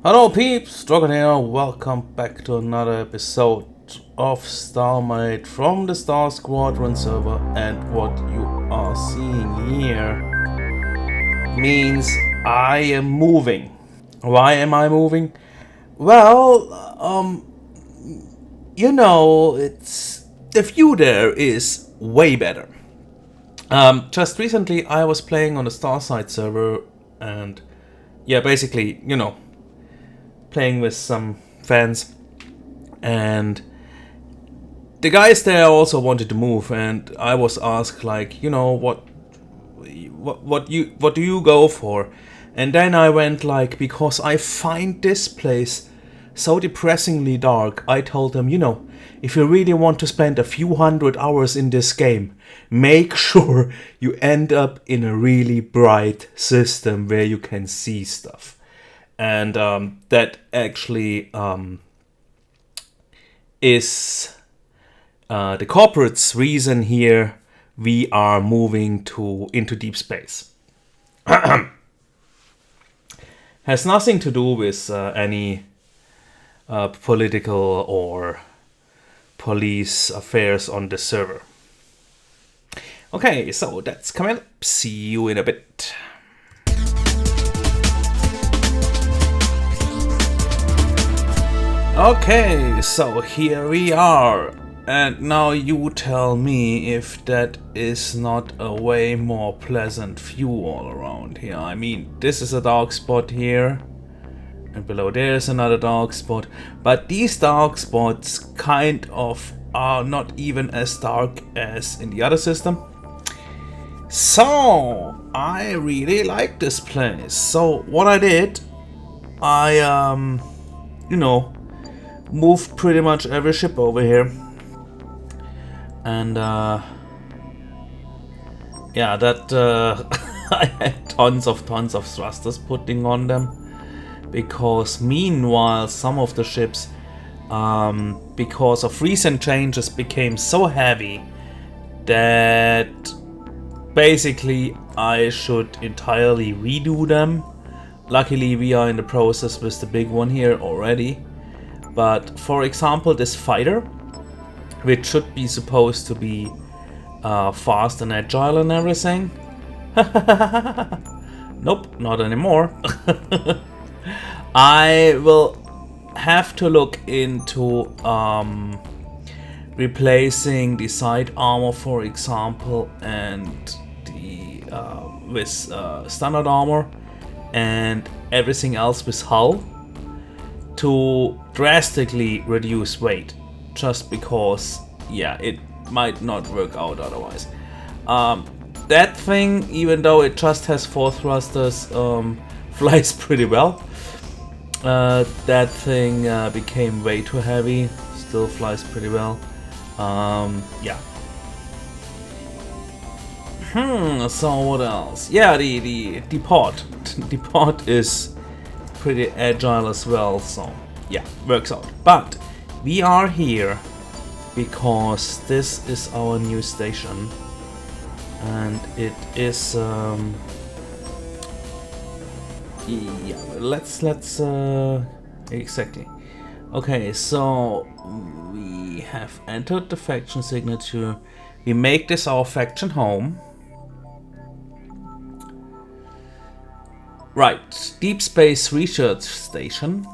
Hello peeps, Squadron here, welcome back to another episode of Starmade from the Starsquadron server, and what you are seeing here means I am moving. Why am I moving? Well, it's the view there is way better. Just recently I was playing on the Starside server and yeah, basically, playing with some fans, and the guys there also wanted to move, and I was asked like, what do you go for? And then I went like, because I find this place so depressingly dark, I told them, if you really want to spend a few hundred hours in this game, make sure you end up in a really bright system where you can see stuff. And that actually is the corporate's reason here. We are moving into deep space. Has nothing to do with any political or police affairs on the server. Okay, so that's coming up. See you in a bit. Okay, so here we are, and now you tell me if that is not a way more pleasant view all around here. I mean, this is a dark spot here, and below there is another dark spot, but these dark spots kind of are not even as dark as in the other system. So, I really like this place. So, what I did, I, moved pretty much every ship over here, and yeah, that I had tons of thrusters putting on them, because meanwhile some of the ships, because of recent changes, became so heavy that basically I should entirely redo them. Luckily we are in the process with the big one here already. But for example, this fighter, which should be supposed to be fast and agile and everything, nope, not anymore. I will have to look into replacing the side armor, for example, and the with standard armor, and everything else with hull, to drastically reduce weight, just because, yeah, it might not work out otherwise. That thing, even though it just has 4 thrusters, flies pretty well. That thing became way too heavy, still flies pretty well. Yeah. So what else? Yeah, the pod. The pod is pretty agile as well, so yeah, works out. But we are here because this is our new station, and it is yeah, let's exactly. Okay, so we have entered the faction signature. We make this our faction home. Right, Deep Space Research Station,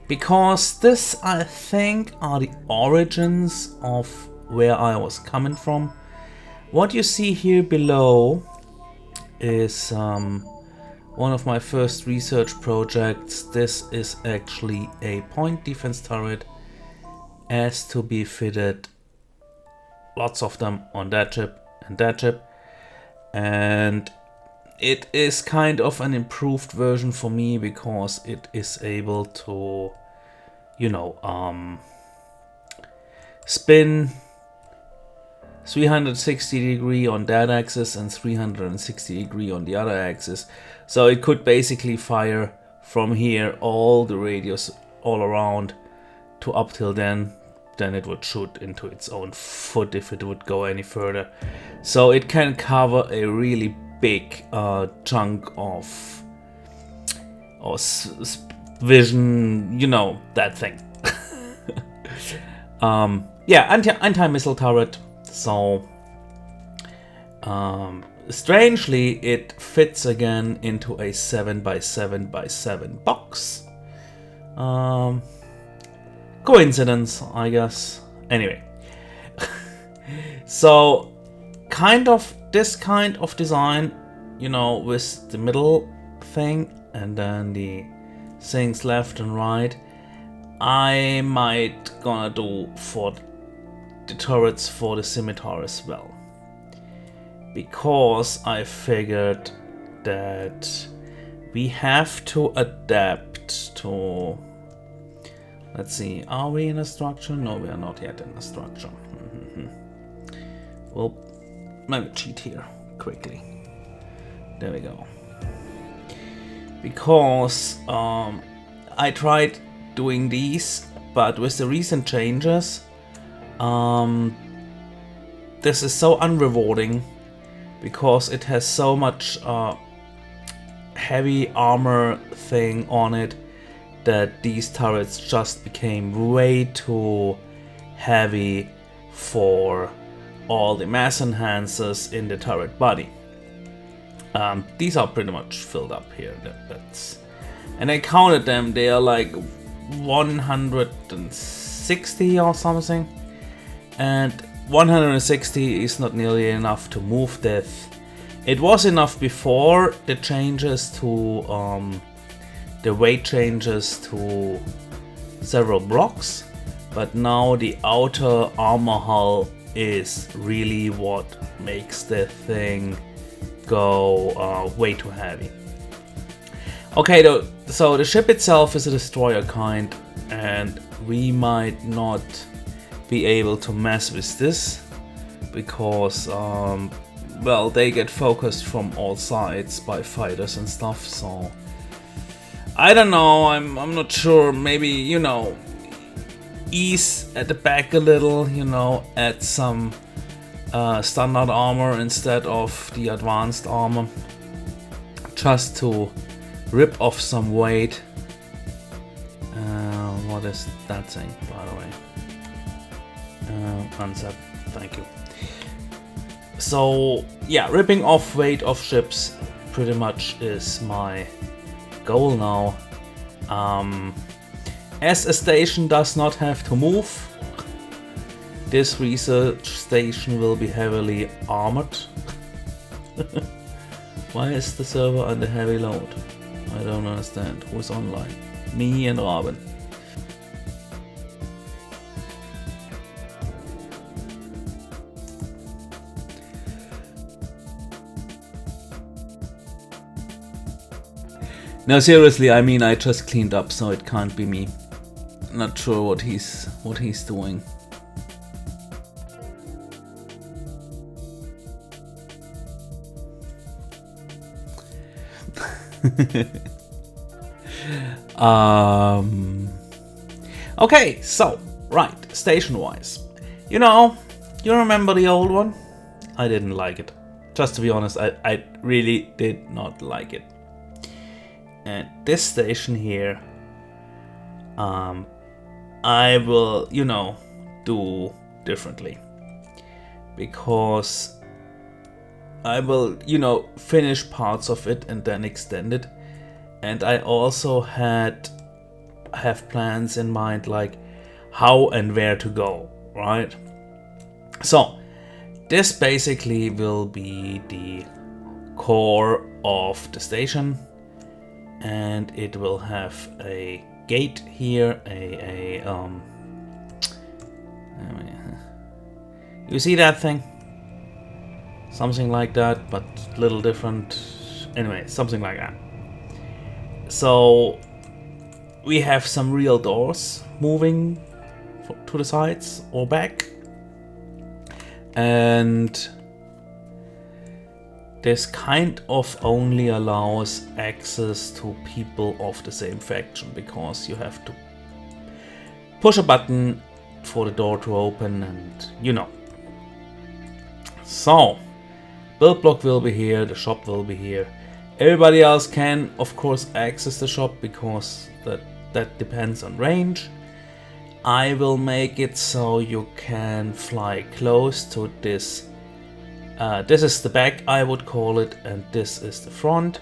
because this, I think, are the origins of where I was coming from. What you see here below is one of my first research projects. This is actually a point defense turret, as to be fitted, lots of them on that ship and that ship, and it is kind of an improved version for me, because it is able to, spin 360 degree on that axis and 360 degree on the other axis. So it could basically fire from here all the radius all around to up till then it would shoot into its own foot if it would go any further. So it can cover a really big chunk of vision, you know, that thing. Yeah, anti-missile turret. So strangely, it fits again into a 7x7x7 box. Coincidence, I guess. Anyway, so this kind of design, you know, with the middle thing and then the things left and right, I might gonna do for the turrets for the scimitar as well, because I figured that we have to adapt to, let's see, are we in a structure? No, we are not yet in a structure. Well, let me cheat here quickly. There we go. Because I tried doing these, but with the recent changes, this is so unrewarding, because it has so much heavy armor thing on it that these turrets just became way too heavy for all the mass enhancers in the turret body. These are pretty much filled up here. And I counted them, they are like 160 or something. And 160 is not nearly enough to move this. It was enough before the changes to the weight changes to several blocks, but now the outer armor hull is really what makes the thing go way too heavy. Okay, so the ship itself is a destroyer kind, and we might not be able to mess with this because well, they get focused from all sides by fighters and stuff, so I don't know, I'm not sure. Maybe, you know, ease at the back a little, you know, add some standard armor instead of the advanced armor, just to rip off some weight. What is that thing, by the way? Unset, thank you. So yeah, ripping off weight of ships pretty much is my goal now. As a station does not have to move, this research station will be heavily armored. Why is the server under heavy load? I don't understand. Who's online? Me and Robin. No, seriously, I mean, I just cleaned up, so it can't be me. Not sure what he's doing. Okay, so right, station-wise, you know, you remember the old one? I didn't like it. Just to be honest, I really did not like it. And this station here, I will, you know, do differently, because I will, you know, finish parts of it and then extend it. And I also have plans in mind, like how and where to go, right? So this basically will be the core of the station, and it will have a gate here, you see that thing? Something like that, but a little different. Anyway, something like that. So we have some real doors moving to the sides or back, and this kind of only allows access to people of the same faction, because you have to push a button for the door to open, and you know. So build block will be here, the shop will be here. Everybody else can, of course, access the shop, because that that depends on range. I will make it so you can fly close to this. This is the back, I would call it, and this is the front.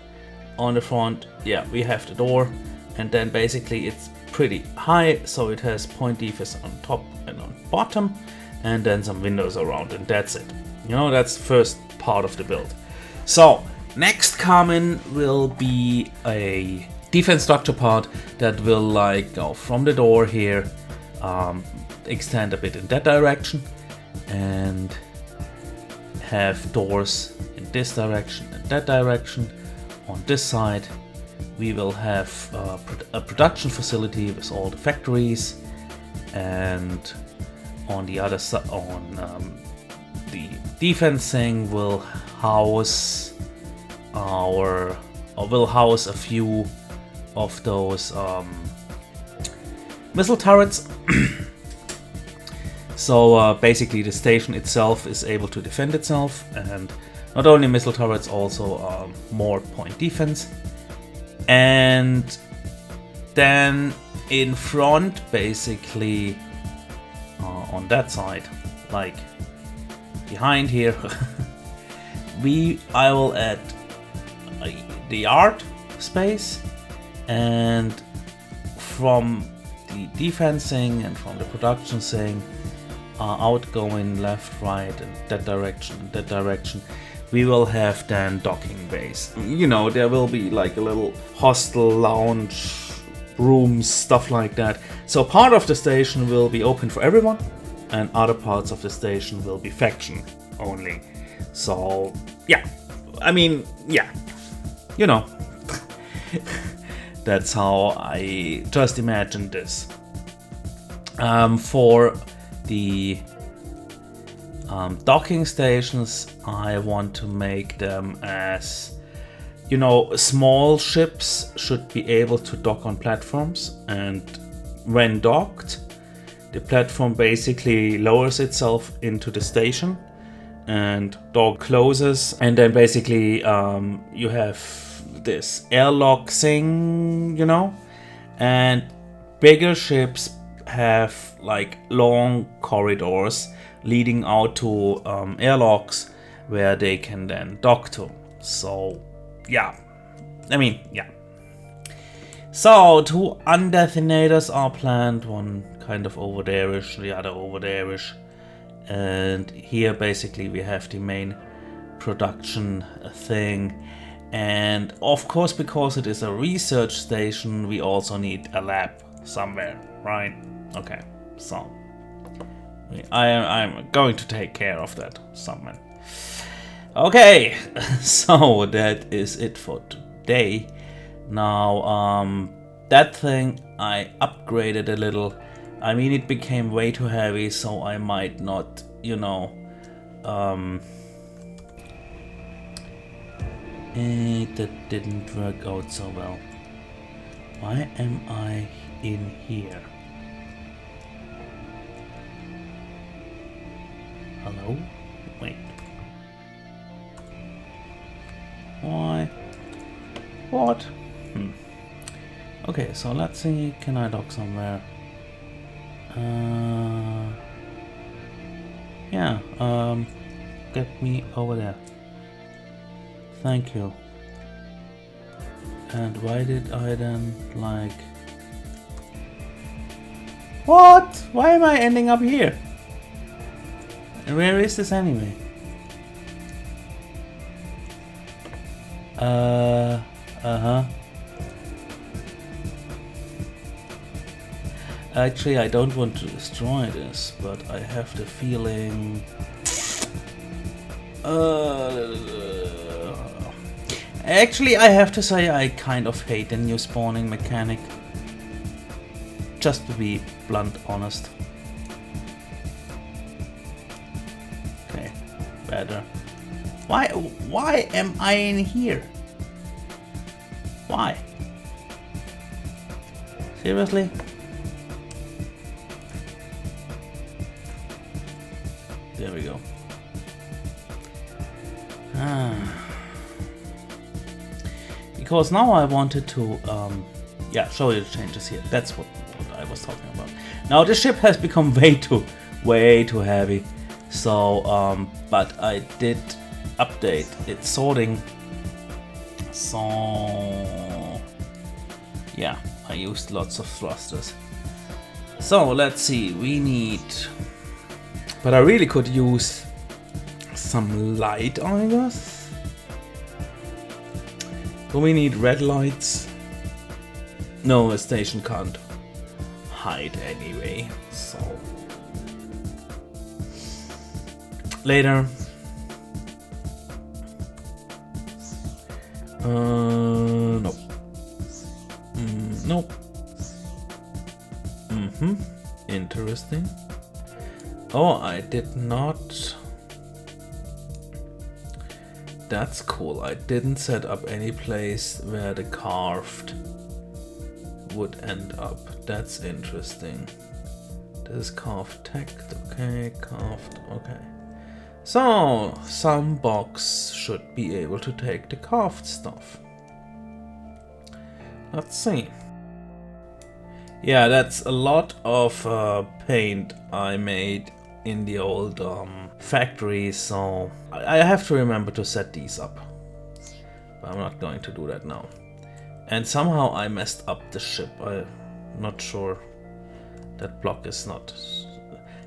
On the front, yeah, we have the door, and then basically it's pretty high, so it has point defense on top and on bottom, and then some windows around, and that's it. You know, that's the first part of the build. So next coming will be a defense structure part that will like go from the door here, extend a bit in that direction, and have doors in this direction and that direction. On this side we will have a production facility with all the factories, and on the other side, on the defense thing, will house a few of those missile turrets. So basically the station itself is able to defend itself, and not only missile turrets, also more point defense. And then in front, basically on that side, like behind here, I will add the art space, and from the defensing and from the production thing, outgoing left, right, and that direction, we will have then docking bays. You know, there will be like a little hostel lounge rooms, stuff like that. So part of the station will be open for everyone, and other parts of the station will be faction only. So yeah, I mean, yeah, you know, that's how I just imagined this. For the docking stations, I want to make them as, you know, small ships should be able to dock on platforms, and when docked, the platform basically lowers itself into the station and dock closes, and then basically you have this airlock thing, you know, and bigger ships have like long corridors leading out to airlocks where they can then dock to. So yeah, I mean, yeah. So 2 undetonators are planned, one kind of over there-ish, the other over there-ish. And here basically we have the main production thing. And of course, because it is a research station, we also need a lab somewhere, right? Okay, so I'm going to take care of that somewhere. Okay, so that is it for today. Now, that thing I upgraded a little. I mean, it became way too heavy, so I might not, you know, that didn't work out so well. Why am I in here? Hello? Wait. Why? What? Okay, so let's see, can I dock somewhere? Yeah, get me over there. Thank you. And why did I then, like... What? Why am I ending up here? And where is this anyway? Actually, I don't want to destroy this, but I have the feeling... Actually, I have to say I kind of hate the new spawning mechanic. Just to be blunt honest. Okay, better. Why am I in here? Why? Seriously? There we go. Because now I wanted to yeah, show you the changes here. That's what I was talking about. Now the ship has become way too heavy. So, but I did update its sorting. So, yeah, I used lots of thrusters. So let's see, we need, but I really could use some light, I guess. Do we need red lights? No, a station can't hide anyway, so later. No. Nope. Interesting. Oh, I did not. That's cool. I didn't set up any place where the carved would end up. That's interesting. This is carved text. Okay, carved. Okay. So, sandbox should be able to take the carved stuff. Let's see. Yeah, that's a lot of paint I made in the old factory, so I have to remember to set these up. But I'm not going to do that now. And somehow I messed up the ship. I'm not sure. That block is not.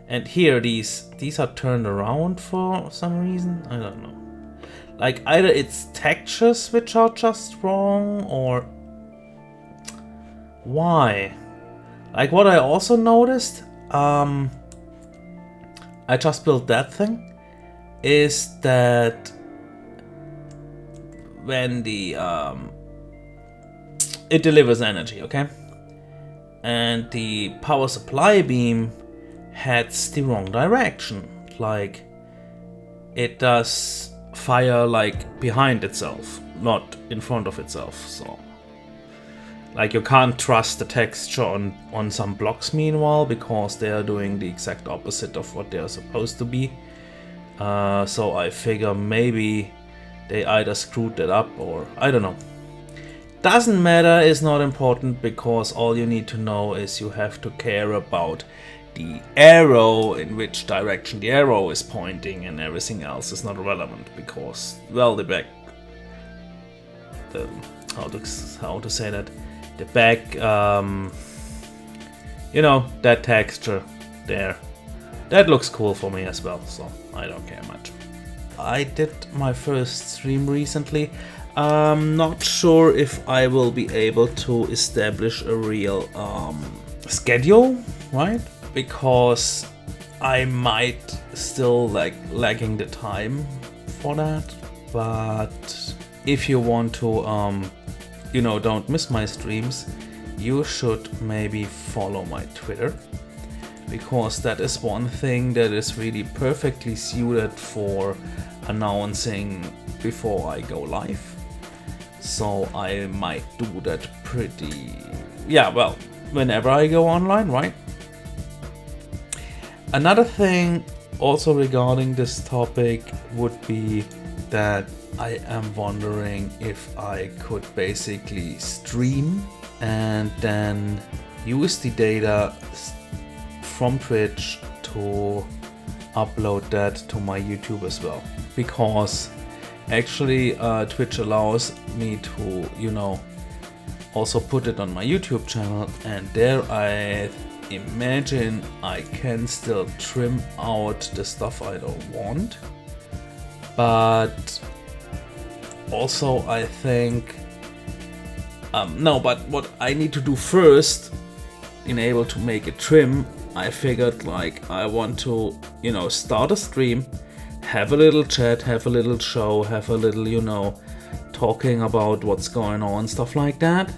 And here these are turned around for some reason. I don't know. Like either it's textures which are just wrong, or why? Like what I also noticed, I just built that thing, is that when the it delivers energy, okay? And the power supply beam heads the wrong direction. Like it does fire like behind itself, not in front of itself, so like you can't trust the texture on some blocks meanwhile, because they are doing the exact opposite of what they are supposed to be. So I figure maybe they either screwed that up or I don't know. Doesn't matter, it's not important, because all you need to know is you have to care about the arrow, in which direction the arrow is pointing, and everything else is not relevant, because, well, the back, how to say that, the back, you know, that texture there, that looks cool for me as well, so I don't care much. I did my first stream recently. I'm not sure if I will be able to establish a real schedule, right? Because I might still lacking the time for that. But if you want to, you know, don't miss my streams, you should maybe follow my Twitter, because that is one thing that is really perfectly suited for announcing before I go live. So I might do that pretty, yeah, well, whenever I go online, right? Another thing also regarding this topic would be that I am wondering if I could basically stream and then use the data from Twitch to upload that to my YouTube as well, because actually Twitch allows me to, you know, also put it on my YouTube channel, and there I imagine I can still trim out the stuff I don't want. But also I think no, but what I need to do first in able to make a trim, I figured like I want to, you know, start a stream, have a little chat, have a little show, have a little, you know, talking about what's going on, stuff like that.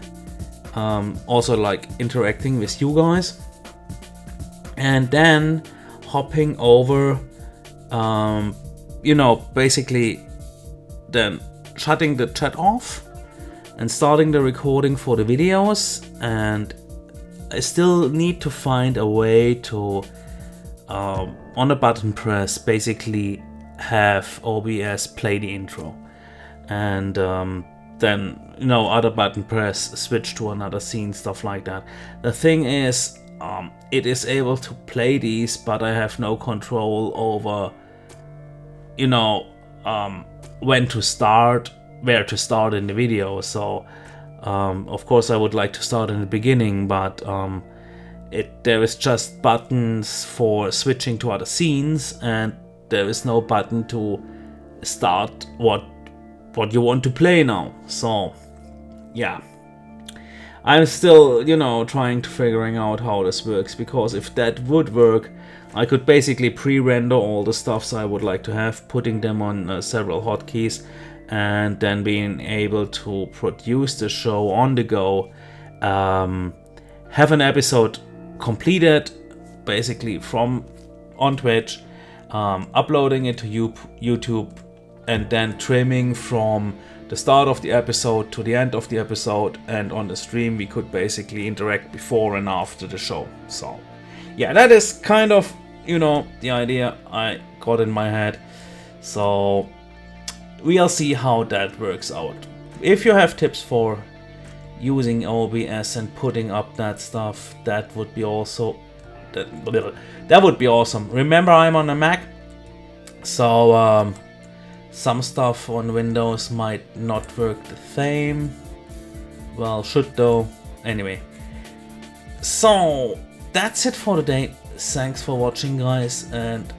Also like interacting with you guys, and then hopping over, you know, basically then shutting the chat off and starting the recording for the videos. And I still need to find a way to on a button press basically have OBS play the intro, and then you know, other button press, switch to another scene, stuff like that. The thing is, it is able to play these, but I have no control over, you know, when to start, where to start in the video. So of course I would like to start in the beginning, but there is just buttons for switching to other scenes, and there is no button to start what you want to play now. So yeah, I'm still, you know, trying to figuring out how this works, because if that would work, I could basically pre-render all the stuffs I would like to have, putting them on several hotkeys, and then being able to produce the show on the go, have an episode completed basically from on Twitch, uploading it to YouTube, and then trimming from the start of the episode to the end of the episode, and on the stream we could basically interact before and after the show. So yeah, that is kind of, you know, the idea I got in my head. So we'll see how that works out. If you have tips for using OBS and putting up that stuff, that would be also that would be awesome. Remember, I'm on a Mac, so some stuff on Windows might not work the same. Well, should though. Anyway, so that's it for today. Thanks for watching, guys, and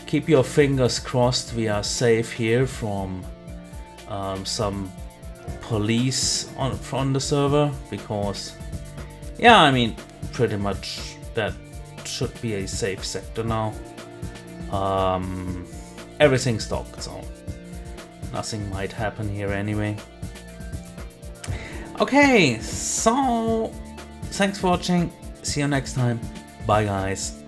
keep your fingers crossed we are safe here from some police on the server, because yeah, I mean, pretty much that should be a safe sector now. Everything's stocked, so nothing might happen here anyway. Okay, so thanks for watching. See you next time. Bye, guys.